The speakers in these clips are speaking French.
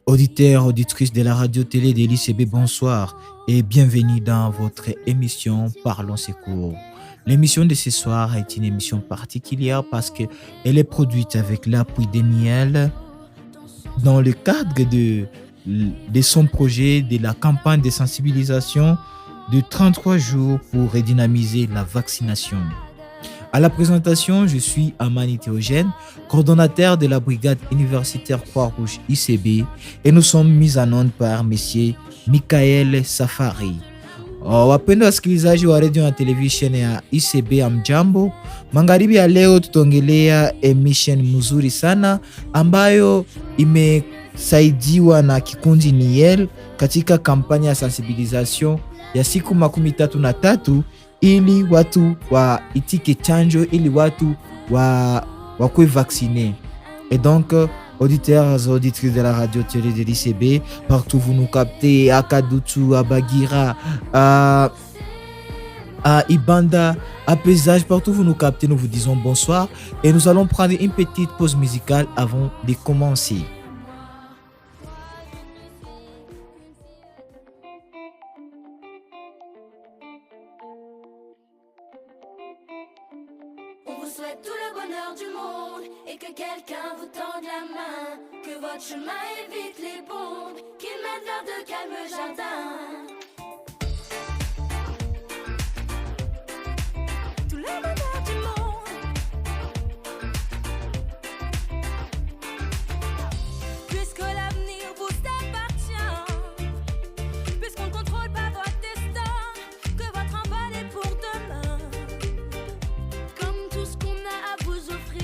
Auditeurs, auditrices de la radio-télé de l'ICB, bonsoir et bienvenue dans votre émission Parlons Secours. L'émission de ce soir est une émission particulière parce qu'elle est produite avec l'appui d'Emiel dans le cadre de son projet de la campagne de sensibilisation de 33 jours pour redynamiser la vaccination. À la présentation, je suis Amani Théogène, coordonnateur de la brigade universitaire Croix-Rouge ICB et nous sommes mis en onde par M. Michael Safari. Wapenda wasikilizaji wa radio na televisheni ya ICB Amjambo, magharibi ya leo tutaongelea emission mzuri sana ambayo imesaidiwa na kikundi Niel katika kampanya ya sensibilisation ya siku 33 ili watu waitike chanjo, ili watu wakuwe vacciner. Et donc, auditeurs et auditrices de la radio-télé de l'ICB, partout vous nous captez, à Kadutu, à Bagira, à Ibanda, à Pesage, partout vous nous captez, nous vous disons bonsoir. Et nous allons prendre une petite pause musicale avant de commencer. On vous souhaite tout le bonheur du monde et que quelqu'un vous tende la main, que votre chemin évite les bombes, qu'il mène vers de calmes jardins. Tout le bonheur du monde, puisque l'avenir vous appartient, puisqu'on ne contrôle pas votre destin, que votre envol est pour demain. Comme tout ce qu'on a à vous offrir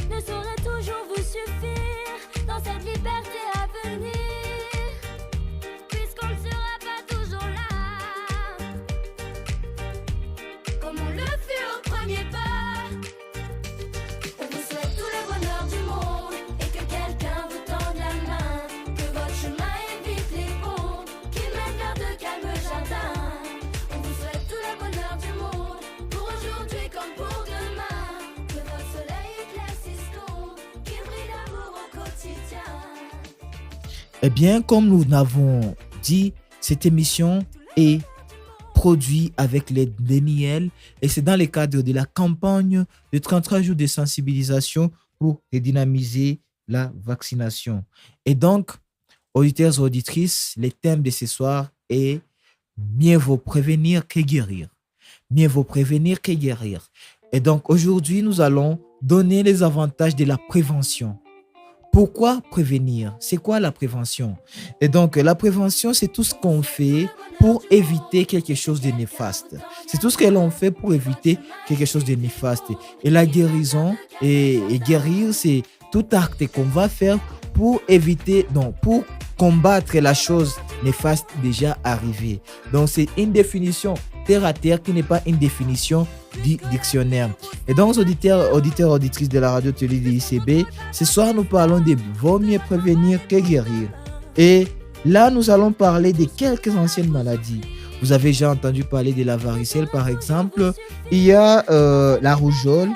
ne saurait toujours vous suffire dans cette liberté à venir, puisqu'on ne sera pas toujours là, comme on le fut au premier pas. On vous souhaite tout le bonheur du monde et que quelqu'un vous tende la main, que votre chemin évite les bombes, qu'il mène vers de calmes jardins. On vous souhaite tout le bonheur du monde, pour aujourd'hui comme pour demain, que votre soleil éclaircisse l'ombre, qu'il brille d'amour au quotidien. Eh bien, comme nous l'avons dit, cette émission est produite avec l'aide d'Eniel et c'est dans le cadre de la campagne de 33 jours de sensibilisation pour redynamiser la vaccination. Et donc, auditeurs et auditrices, le thème de ce soir est mieux vaut prévenir que guérir. Mieux vaut prévenir que guérir. Et donc, aujourd'hui, nous allons donner les avantages de la prévention. Pourquoi prévenir? C'est quoi la prévention? Et donc, la prévention, c'est tout ce qu'on fait pour éviter quelque chose de néfaste. C'est tout ce que l'on fait pour éviter quelque chose de néfaste. Et la guérison, et guérir, c'est tout acte qu'on va faire pour éviter, donc pour combattre la chose néfaste déjà arrivée. Donc, c'est une définition terre à terre qui n'est pas une définition du dictionnaire. Et donc, auditeurs, auditrices de la radio-télé de l'ICB, ce soir, nous parlons de vaut mieux prévenir que guérir. Et là, nous allons parler de quelques anciennes maladies. Vous avez déjà entendu parler de la varicelle, par exemple. Il y a la rougeole,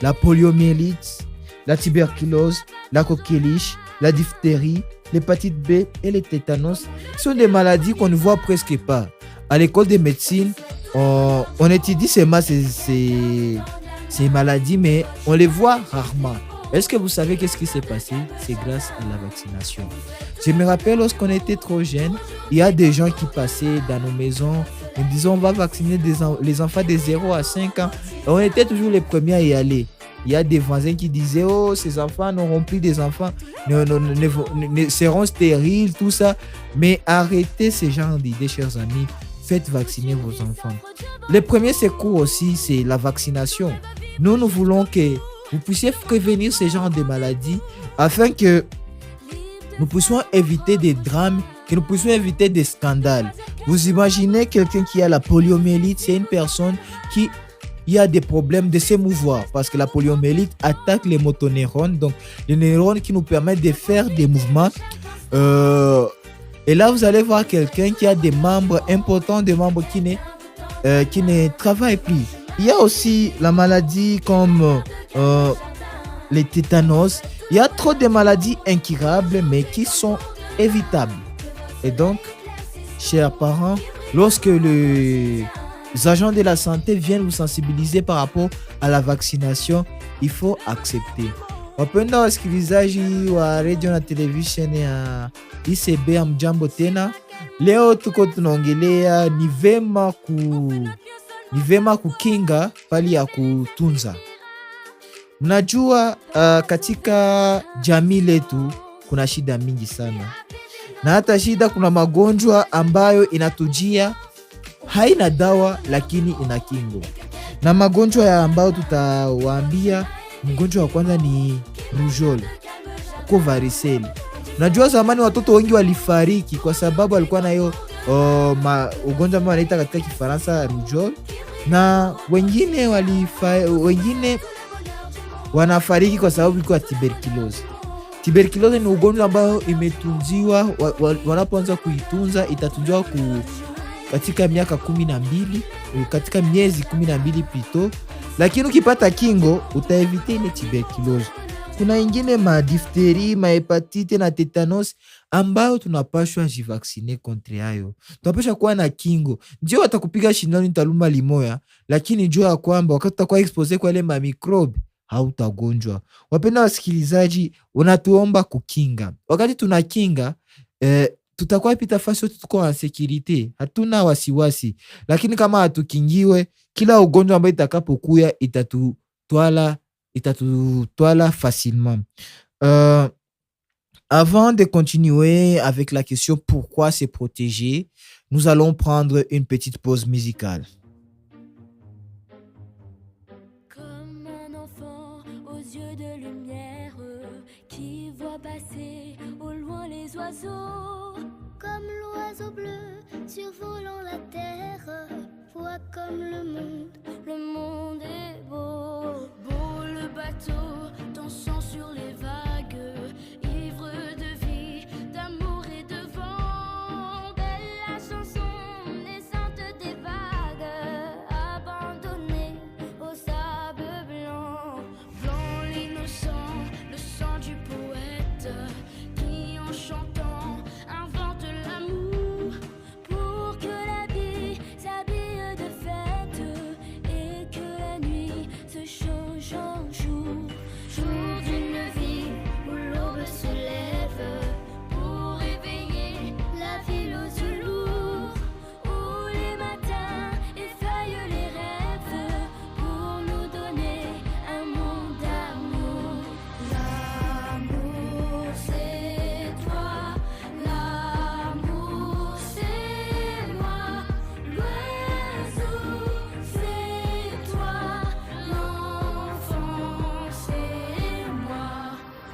la poliomyélite, la tuberculose, la coqueluche, la diphtérie, l'hépatite B et le tétanos. Ce sont des maladies qu'on ne voit presque pas. À l'école de médecine, on étudie ces maladies, mais on les voit rarement. Est-ce que vous savez qu'est-ce qui s'est passé? C'est grâce à la vaccination. Je me rappelle lorsqu'on était trop jeunes, il y a des gens qui passaient dans nos maisons et disaient on va vacciner les enfants de 0 à 5 ans. Et on était toujours les premiers à y aller. Il y a des voisins qui disaient oh, ces enfants n'auront plus des enfants, ne seront stériles, tout ça. Mais arrêtez ce genre d'idées, chers amis. Faites vacciner vos enfants. Le premier secours aussi, c'est la vaccination. Nous voulons que vous puissiez prévenir ce genre de maladies afin que nous puissions éviter des drames, que nous puissions éviter des scandales. Vous imaginez quelqu'un qui a la poliomyélite, c'est une personne qui a des problèmes de s'émouvoir parce que la poliomyélite attaque les motoneurones, donc les neurones qui nous permettent de faire des mouvements. Et là, vous allez voir quelqu'un qui a des membres importants, des membres qui ne travaillent plus. Il y a aussi la maladie comme les tétanos. Il y a trop de maladies incurables, mais qui sont évitables. Et donc, chers parents, lorsque les agents de la santé viennent vous sensibiliser par rapport à la vaccination, il faut accepter. Wapenda wasikilizaji wa radio na television ya ICB, amjambo tena. Leo tuko tunaongelea ni vema kukinga pali ya kutunza. Mnajua katika jamii letu kuna shida mingi sana, na hata shida, kuna magonjwa ambayo inatujia haina dawa lakini ina kingo. Na magonjwa ya ambayo tutawaambia, mgonjwa wa kwanza ni rougeole, kuko varicelle. Najua zamani watoto wengi walifariki kwa sababu walikuwa na hiyo ugonjwa ambao wanaita katika Kifaransa rougeole, na wengine wanafariki kwa sababu ilikuwa tuberculosis. Tuberculosis ni ugonjwa ambao imetunziwa, wanapoanza kuitunza itatunziwa katika miaka 12, katika miezi 12 pito, lakini ukipata kingo utaevite ile tuberculosis. Kuna ingine diphtherie, hepatite na tetanus ambayo tunapashwa jivaksine kontre hayo. Tunapashwa kuwa na kingo. Ndio watakupiga shindano italuma limoya, lakini jua ya kwamba wakati utakuwa expose kwa ile microbe hautagonjwa. Wapenda wasikilizaji, unatuomba kukinga. Wakati tunakinga, tutakuwa pita fasi yote tuko en securite, hatuna wasiwasi. Lakini kama hatukingiwe, kila ugonjwa ambayo itakapokuya itatutwala facilement. Avant de continuer avec la question pourquoi se protéger, nous allons prendre une petite pause musicale. Comme un enfant aux yeux de lumière qui voit passer au loin les oiseaux. Comme l'oiseau bleu survolant la terre, voit comme le monde est beau. Beau le bateau dansant sur les vagues, ivre de vie, d'amour et de vent. Belle la chanson naissante des vagues, abandonnée au sable blanc. Blanc l'innocent, le sang du poète, qui en chantant invente l'amour, pour que la vie s'habille de fête et que la nuit se change en jour. Jour d'une vie où l'aube se lève pour éveiller la ville aux yeux lourds, où les matins effeuillent les rêves pour nous donner un monde d'amour. L'amour c'est toi, l'amour c'est moi, l'oiseau c'est toi, l'enfant c'est moi.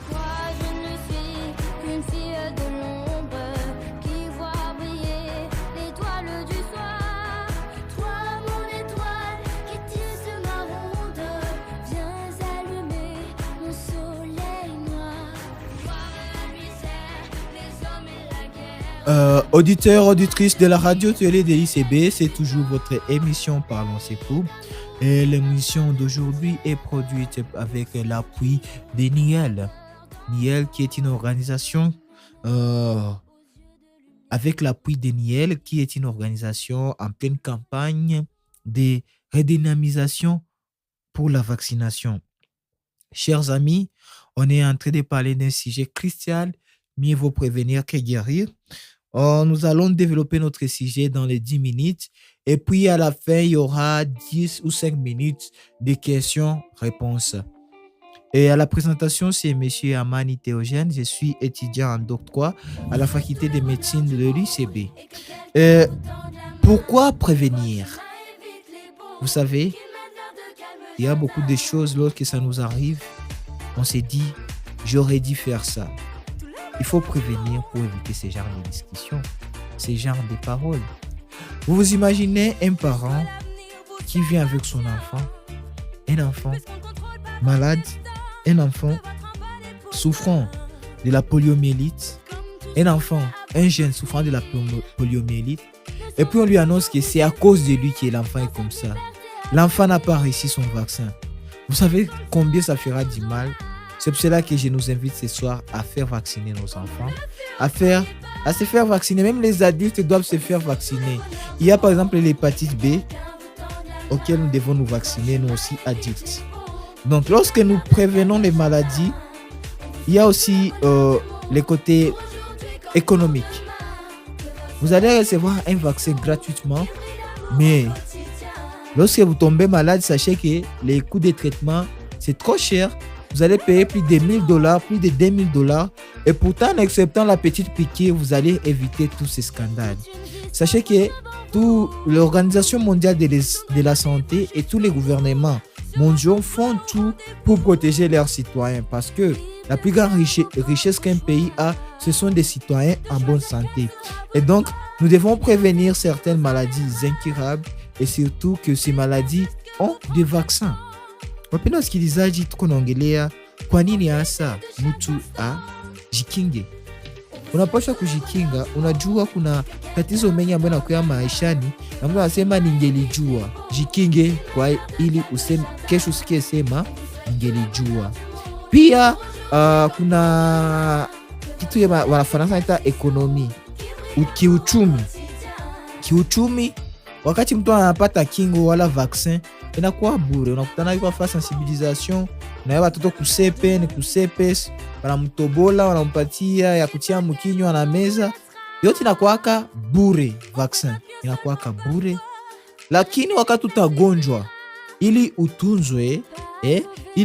Moi je ne suis qu'une fille de l'ombre qui voit briller l'étoile du soir. Toi mon étoile qui tisse ma ronde, viens allumer mon soleil noir. Voir la misère, les hommes et la guerre. Auditeurs, auditrices de la radio télé de l'ICB, c'est toujours votre émission Parlons c'est fou. Et l'émission d'aujourd'hui est produite avec l'appui de Niel. Niel qui est une organisation avec l'appui de Niel qui est une organisation en pleine campagne de redynamisation pour la vaccination. Chers amis, on est en train de parler d'un sujet crucial, mieux vaut prévenir que guérir. Nous allons développer notre sujet dans les 10 minutes et puis à la fin, il y aura 10 ou 5 minutes de questions-réponses. Et à la présentation, c'est M. Amani Théogène. Je suis étudiant en doctorat à la faculté de médecine de l'UCB. Pourquoi prévenir? Vous savez, il y a beaucoup de choses lorsque ça nous arrive. On s'est dit, j'aurais dû faire ça. Il faut prévenir pour éviter ce genre de discussions, ce genre de paroles. Vous vous imaginez un parent qui vient avec son enfant, un enfant malade, un enfant souffrant de la poliomyélite, un jeune souffrant de la poliomyélite, et puis on lui annonce que c'est à cause de lui que l'enfant est comme ça. L'enfant n'a pas réussi son vaccin. Vous savez combien ça fera du mal C'est pour cela que je nous invite ce soir à faire vacciner nos enfants, à se faire vacciner. Même les adultes doivent se faire vacciner. Il y a par exemple l'hépatite B auquel nous devons nous vacciner, nous aussi adultes. Donc, lorsque nous prévenons les maladies, il y a aussi les côtés économiques. Vous allez recevoir un vaccin gratuitement, mais lorsque vous tombez malade, sachez que les coûts de traitement, c'est trop cher. Vous allez payer plus de $1,000, plus de $2,000. Et pourtant, en acceptant la petite piqûre, vous allez éviter tous ces scandales. Sachez que l'Organisation mondiale de la santé et tous les gouvernements mondiaux font tout pour protéger leurs citoyens parce que la plus grande richesse qu'un pays a, ce sont des citoyens en bonne santé. Et donc, nous devons prévenir certaines maladies incurables et surtout que ces maladies ont des vaccins. Wapenda wasikilizaji, tuko naongelea kwa nini hasa mtu ajikinge. Unapaswa kujikinga. Unajua kuna tatizo mengi ambayo yanakuwa maishani na mtu anasema ningelijua. Jikinge kwa ili useme kesho usikie sema ningelijua. Pia kuna kitu ya wanafaransa inaita ekonomi, kiuchumi. Wakati mtu anapata kingo wala vaccin inakuwa bure. Unakutana kwa fa sensibilisation na watoto kusepe ni kusepes, wanamtobola wanampatia ya kutia mkinywa na meza, yote inakuwaka bure. Vaccin inakuwaka bure, lakini wakati utagonjwa ili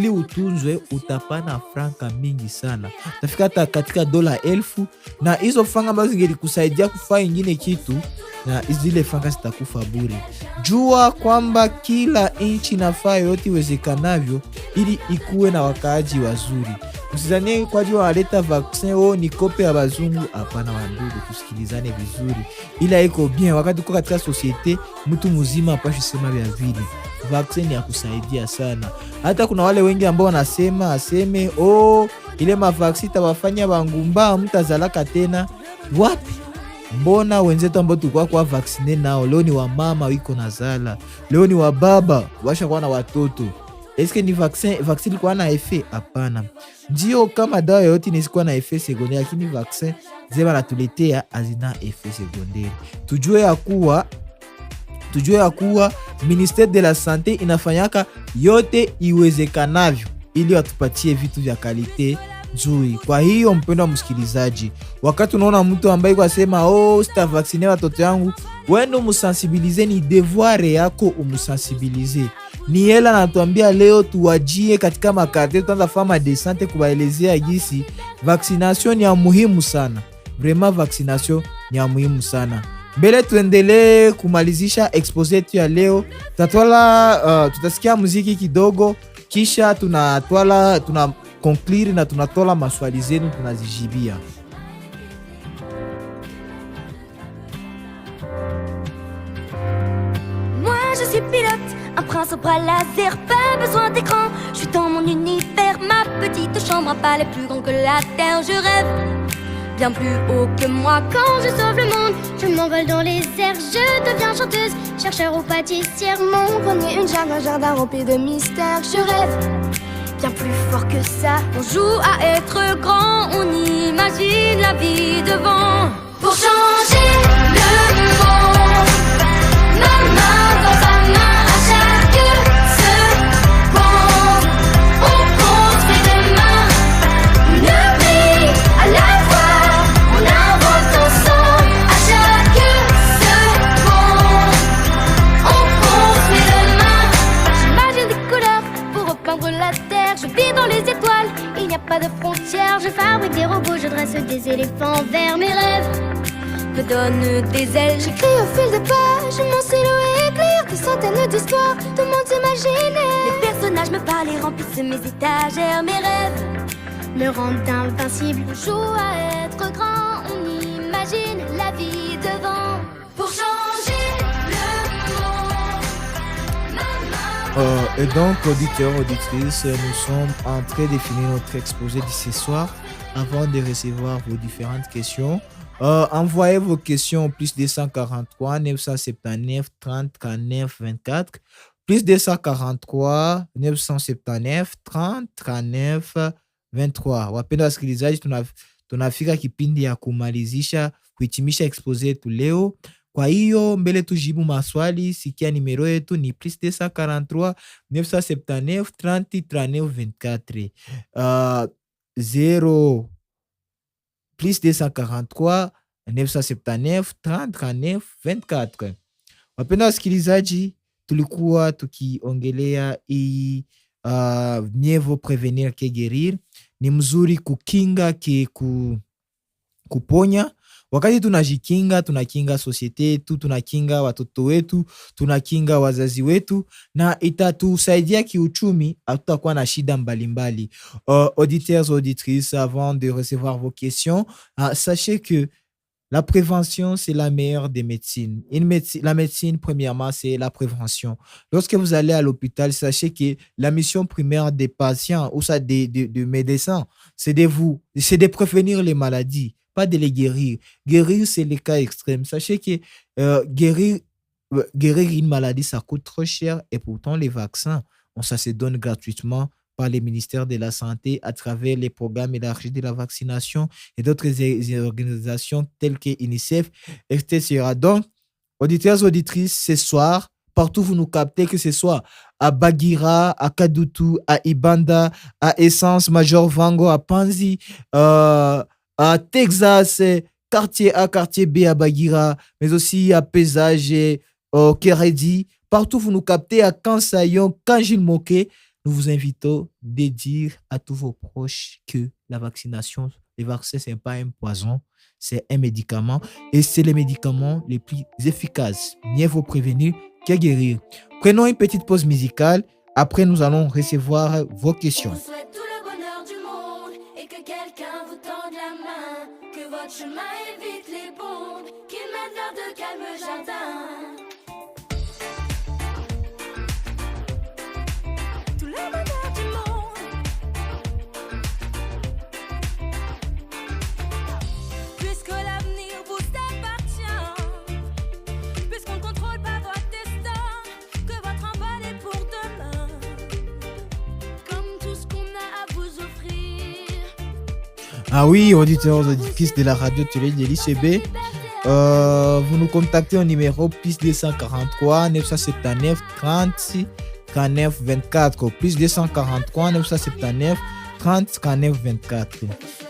utunzwe utapana franka mingi sana, utafika hata katika $1,000, na hizo franga ambazo zingelikusaidia kufanya ingine kitu, na zile franga zitakufa bure. Jua kwamba kila nchi nafaa yote iwezekanavyo ili ikuwe na wakaaji wazuri. Usizanie kwa jua waleta vaccin ni kope ya bazungu. Hapana wandugu, tusikilizane vizuri. Ila iko bien wakati uko katika societe, mtu mzima apashi sema vya vile. Vaccine ya kusaidia sana. Hata kuna wale wengi ambao wanasema aseme ile mavaccine tabafanya bangumba mtazalaka tena. Wapi? Mbona wenzetu ambao tulikuwa kwa vaccine nao leo ni wa mama wiko nazala, leo ni wa baba washa kwa na watoto. Eske ni vaccine ilikuwa na effet? Hapana. Ndio kama dawa yote inasikuwa na effet secondaire, lakini vaccine zeba natuletea hazina effet secondaire. Tujue ya kuwa Ministère de la Santé inafanyaka yote iwezekanavyo ili watupatie vitu vya kalite nzuri. Kwa hiyo mpendwa msikilizaji, wakati unaona mtu ambaye kwa sema sita vacciner watoto yangu, wendo musensibilize. Ni devoir yako umusensibilize. Ni hela natuambia leo tuwajie katika makarte, tutaanza fama de santé kubaelezea jinsi vaccination ni ya muhimu sana. Vraiment vaccination ni ya muhimu sana. Mbele tuendelee kumalizisha expose yetu ya leo, tutasikia muziki kidogo, kisha tuna conclure na tunatola maswali zenu tunazijibia. Moi je suis pilote, un prince au bras laser, pas besoin d'écran. Je suis dans mon univers, ma petite chambre, un palais plus grand que la terre. Je rêve bien plus haut que moi quand je sauve le monde. Je m'envole dans les airs, je deviens chanteuse, chercheur ou pâtissière. Mon grenier, une jungle, un jardin rempli de mystères. Je rêve bien plus fort que ça. On joue à être grand, on imagine la vie devant. Pour changer le monde, ma main dans ta main, à chaque seconde, on construit demain. Une vie à la fois, on invente ensemble. À chaque seconde, on construit demain. J'imagine des couleurs pour repeindre la terre. Je vis dans les étoiles, il n'y a pas de frontières. Je fabrique des robots, je dresse des éléphants verts. Mes rêves me donnent des ailes. J'écris au fil des pages, mon stylo est clair. Des centaines d'histoires, de mondes imaginaires. Les personnages me parlent et remplissent mes étagères. Mes rêves me rendent invincible. On joue à être grand, on imagine la vie devant. Pour changer le monde, maman. Et donc, auditeurs, auditrices, nous sommes en train de finir notre exposé de ce soir. Avant de recevoir vos différentes questions, envoyez vos questions au plus 243 979 30 39 24, plus 243 979 30 39 23. Wapenda wasikilizaji, tunafika kipindi ya kumalizisha kuhitimisha expose yetu leo. Kwa hiyo mbele tujibu maswali, sikia nimero yetu ni plus 243 979 30 39 24. 0 plus 243 979 30 39 24. Wapenda wasikilizaji, tulikuwa tukiongelea hii mieux vaut prévenir que guérir. Ni mzuri kukinga ke kuponya. Wakati tunajikinga, tunakinga societe yetu, tunakinga watoto wetu, tunakinga wazazi wetu, na itatusaidia kiuchumi, hatutakuwa na shida mbalimbali. Auditeurs, auditrices, avant de recevoir vos questions, sachez que la prévention, c'est la meilleure des médecines. La médecine, premièrement, c'est la prévention. Lorsque vous allez à l'hôpital, sachez que la mission primaire des patients ou ça des médecins, c'est de prévenir les maladies, pas de les guérir. Guérir, c'est les cas extrêmes. Sachez que guérir une maladie, ça coûte trop cher et pourtant les vaccins, ça se donne gratuitement par les ministères de la Santé à travers les programmes élargis de la vaccination et d'autres organisations telles que UNICEF, etc. Donc, auditeurs, auditrices, ce soir, partout où vous nous captez, que ce soit à Bagira, à Kadutu, à Ibanda, à Essence, Major Vango, à Panzi, à Texas, quartier A, quartier B à Bagira, mais aussi à Pesage, au Keredi, partout où vous nous captez, à Kansayon, Kanjil Moké, nous vous invitons de dire à tous vos proches que la vaccination, les vaccins, ce n'est pas un poison, c'est un médicament et c'est les médicaments les plus efficaces. Mieux vaut prévenir que guérir. Prenons une petite pause musicale. Après, nous allons recevoir vos questions. Je vous souhaite tout le bonheur du monde et que quelqu'un vous tende la main, que votre chemin évite les bombes, qu'il mène vers de calmes jardins. Tout le bonheur du monde, puisque l'avenir vous appartient, puisqu'on ne contrôle pas votre destin, que votre envol est pour demain, comme tout ce qu'on a à vous offrir. Ah oui, auditeurs, auditrices de la radio télé de l'ICB, vous nous contactez au numéro plus 243 979 30 39 24, plus 243 979 30 39 24.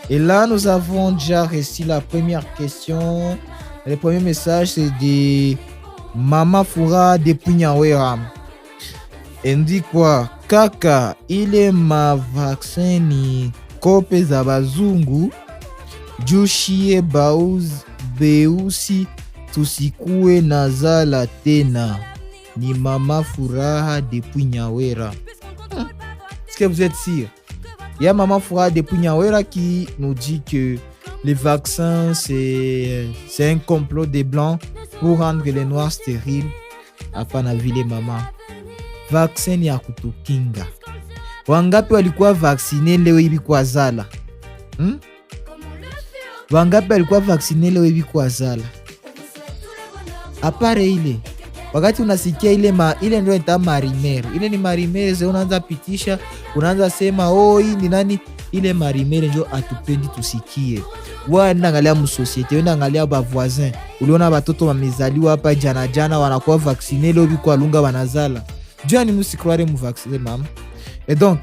Et là, nous avons déjà reçu la première question. Le premier message, c'est de Mama Fura de Punyawera. Elle dit quoi? Kaka, ile mavaccin ni kope za bazungu jushie beusi tusikue nazala tena. Ni Mama Furaha depuis Nyawera. Est-ce que vous êtes sûr? Il y a Mama Furaha depuis Nyawera qui nous dit que les vaccins, c'est un complot des Blancs pour rendre les Noirs stériles. Hapana vile mama. Vaccin ya kutukinga. Wangapi walikuwa vaccine leo hivi kwa zala? Wangapi walikuwa vaccine leo hivi kwa zala? Apare ile wakati unasikia ile ndio ita marimere. Ile ni marimere zao unaanza pitisha, unaanza sema hii ni nani? Ile marimere ndio atupendi tusikie. Wana angalia mu societe, wana angalia ba voisin. Uliona watoto wamezaliwa hapa jana wanakuwa vacciner leo biko alunga wanazala. Dieu ni musikroire mu vacciner maman. Et donc,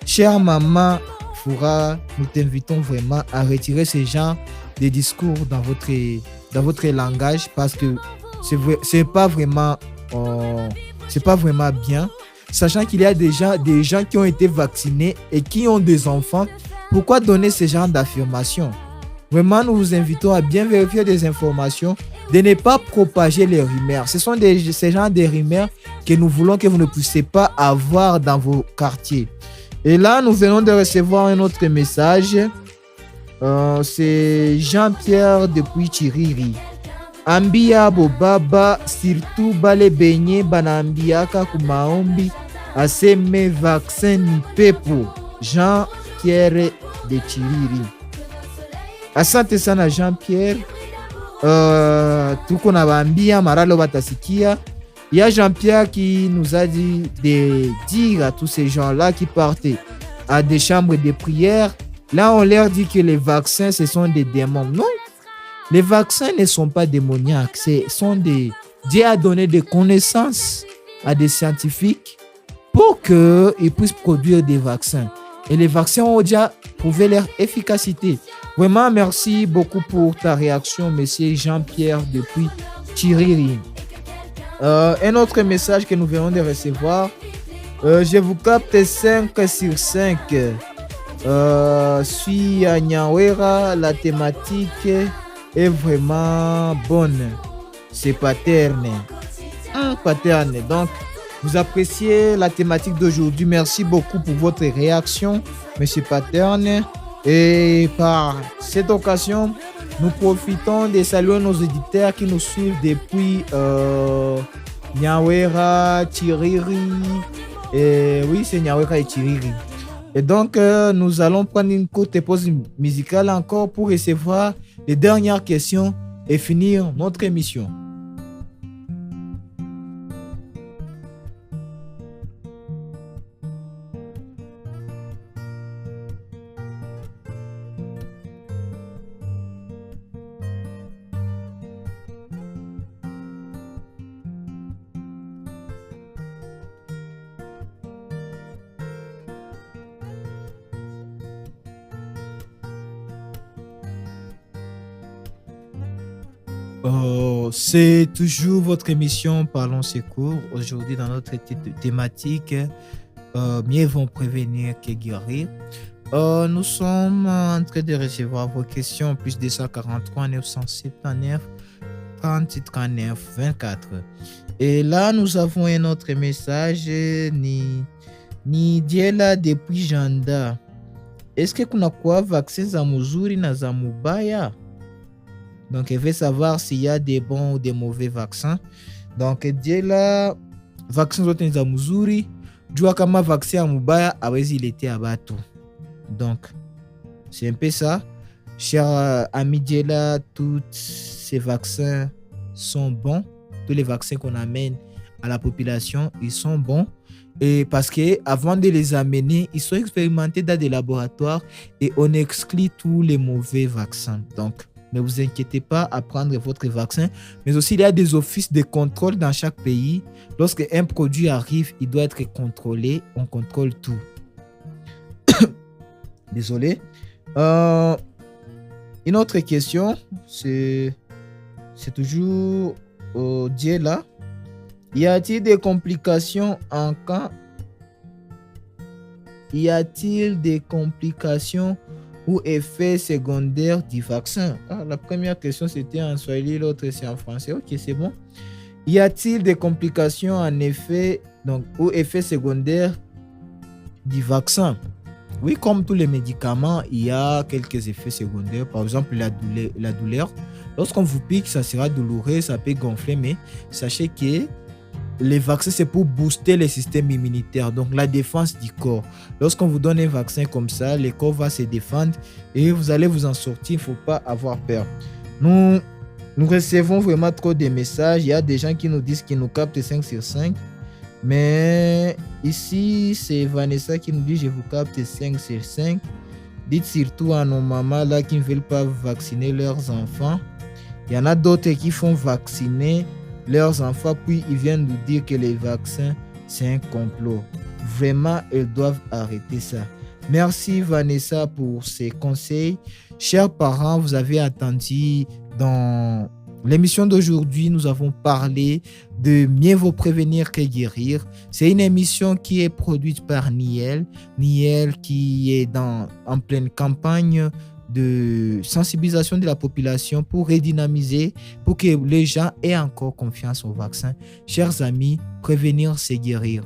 chère maman Fura, nous t'invitons vraiment à retirer ce genre de discours dans votre langage parce que c'est pas vraiment bien, sachant qu'il y a des gens qui ont été vaccinés et qui ont des enfants. Pourquoi donner ce genre d'affirmation? Vraiment, nous vous invitons à bien vérifier des informations, de ne pas propager les rumeurs. Ce sont ces genres de rumeurs que nous voulons que vous ne puissiez pas avoir dans vos quartiers. Et là, nous venons de recevoir un autre message. C'est Jean-Pierre depuis Chiriri. Ambia bobaba surtout bale benye banambiaka kumaombi aseme vaccin ni pepo. Jean-Pierre de Chiriri. Asante sana Jean-Pierre. Tuko na bambia maralo batasikia. Il y a Jean-Pierre qui nous a dit de dire à tous ces gens-là qui partaient à des chambres de prière. Là, on leur dit que les vaccins, ce sont des démons. Non, les vaccins ne sont pas démoniaques. Dieu a donné des connaissances à des scientifiques pour qu'ils puissent produire des vaccins. Et les vaccins ont déjà prouvé leur efficacité. Vraiment, merci beaucoup pour ta réaction, monsieur Jean-Pierre depuis Chiriri. Un autre message que nous venons de recevoir. Je vous capte 5 sur 5. Suis à Nyawera, la thématique est vraiment bonne. C'est paterne. Paterne. Donc, vous appréciez la thématique d'aujourd'hui. Merci beaucoup pour votre réaction, monsieur Paterne. Et par cette occasion, nous profitons de saluer nos auditeurs qui nous suivent depuis Nyawera, Chiriri. Oui, c'est Nyawera et Chiriri. Et donc, nous allons prendre une courte pause musicale encore pour recevoir les dernières questions et finir notre émission. C'est toujours votre émission Parlons Secours. Aujourd'hui, dans notre thématique, mieux vaut prévenir que guérir. Nous sommes en train de recevoir vos questions, plus de 143 979 38 39 24. Et là, nous avons un autre message, ni Diela depuis Janda. Est-ce que kuna kwa vaccin za muzuri na za mubaya? Donc, elle veut savoir s'il y a des bons ou des mauvais vaccins. Donc, Diela, vaccin zote za muzuri, jua kama vaccin ya mubaya awezi ilete abatu. Donc, c'est un peu ça. Cher ami Diela, tous ces vaccins sont bons. Tous les vaccins qu'on amène à la population, ils sont bons. Et parce qu'avant de les amener, ils sont expérimentés dans des laboratoires et on exclut tous les mauvais vaccins. Donc, ne vous inquiétez pas à prendre votre vaccin. Mais aussi, il y a des offices de contrôle dans chaque pays. Lorsque un produit arrive, il doit être contrôlé. On contrôle tout. Désolé. Une autre question, c'est toujours Diela. Y a-t-il des complications en cas? Y a-t-il des complications ou effets secondaires du vaccin? La première question c'était en swahili, l'autre c'est en français. Ok, c'est bon. Y a-t-il des complications en effet, donc, ou effets secondaires du vaccin? Oui, comme tous les médicaments, il y a quelques effets secondaires. Par exemple, la douleur. Lorsqu'on vous pique, ça sera douloureux, ça peut gonfler, mais sachez que les vaccins, c'est pour booster le système immunitaire, donc la défense du corps. Lorsqu'on vous donne un vaccin comme ça, le corps va se défendre et vous allez vous en sortir. Il ne faut pas avoir peur. Nous recevons vraiment trop de messages. Il y a des gens qui nous disent qu'ils nous captent 5 sur 5. Mais ici, c'est Vanessa qui nous dit je vous capte 5 sur 5. Dites surtout à nos mamans là qui ne veulent pas vacciner leurs enfants. Il y en a d'autres qui font vacciner leurs enfants, puis ils viennent nous dire que les vaccins, c'est un complot. Vraiment, ils doivent arrêter ça. Merci Vanessa pour ces conseils. Chers parents, vous avez attendu dans l'émission d'aujourd'hui, nous avons parlé de mieux vaut prévenir que guérir. C'est une émission qui est produite par Niel. Niel qui est en pleine campagne de sensibilisation de la population pour redynamiser, pour que les gens aient encore confiance au vaccin. Chers amis, prévenir, c'est guérir.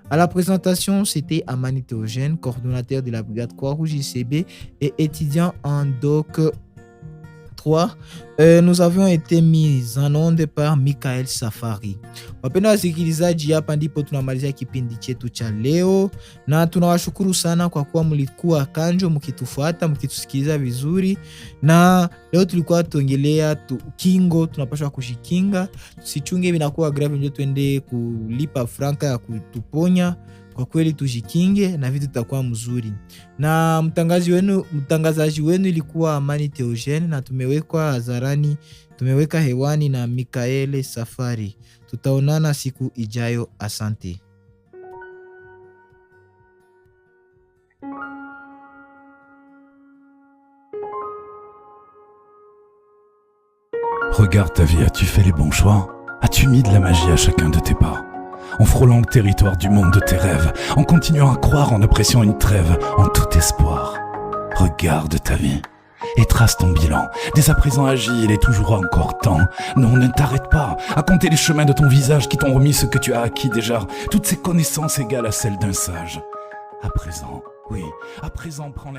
À la présentation, c'était Amani Théogène, coordonnateur de la brigade Croix-Rouge ICB et étudiant en DOC 3. Nous avons été mis en onde par Michael Safari. Wapenda wasikilizaji, hapa ndipo tunamalizia kipindi chetu cha leo, na tunawashukuru sana kwa kuwa mlikuwa kanjo mkitufuata mkitusikiliza vizuri. Na leo tulikuwa tuongelea kingo, tunapaswa kushikinga, tusichunge vinakuwa grave ndio tuende kulipa franka ya kutuponya Kwa kweli tujikinge na vitu tutakuwa mzuri. Na mtangazaji wenu ilikuwa Amani Theogene, na tumeweka hewani na Mikaele Safari. Tutaonana siku ijayo. Asante. Regarde ta vie, as-tu fait les bons choix? As-tu mis de la magie à chacun de tes pas? En frôlant le territoire du monde de tes rêves, en continuant à croire en appréciant une trêve, en tout espoir. Regarde ta vie et trace ton bilan. Dès à présent agis, il est toujours encore temps. Non, ne t'arrête pas à compter les chemins de ton visage qui t'ont remis ce que tu as acquis déjà. Toutes ces connaissances égales à celles d'un sage. À présent, oui, à présent prends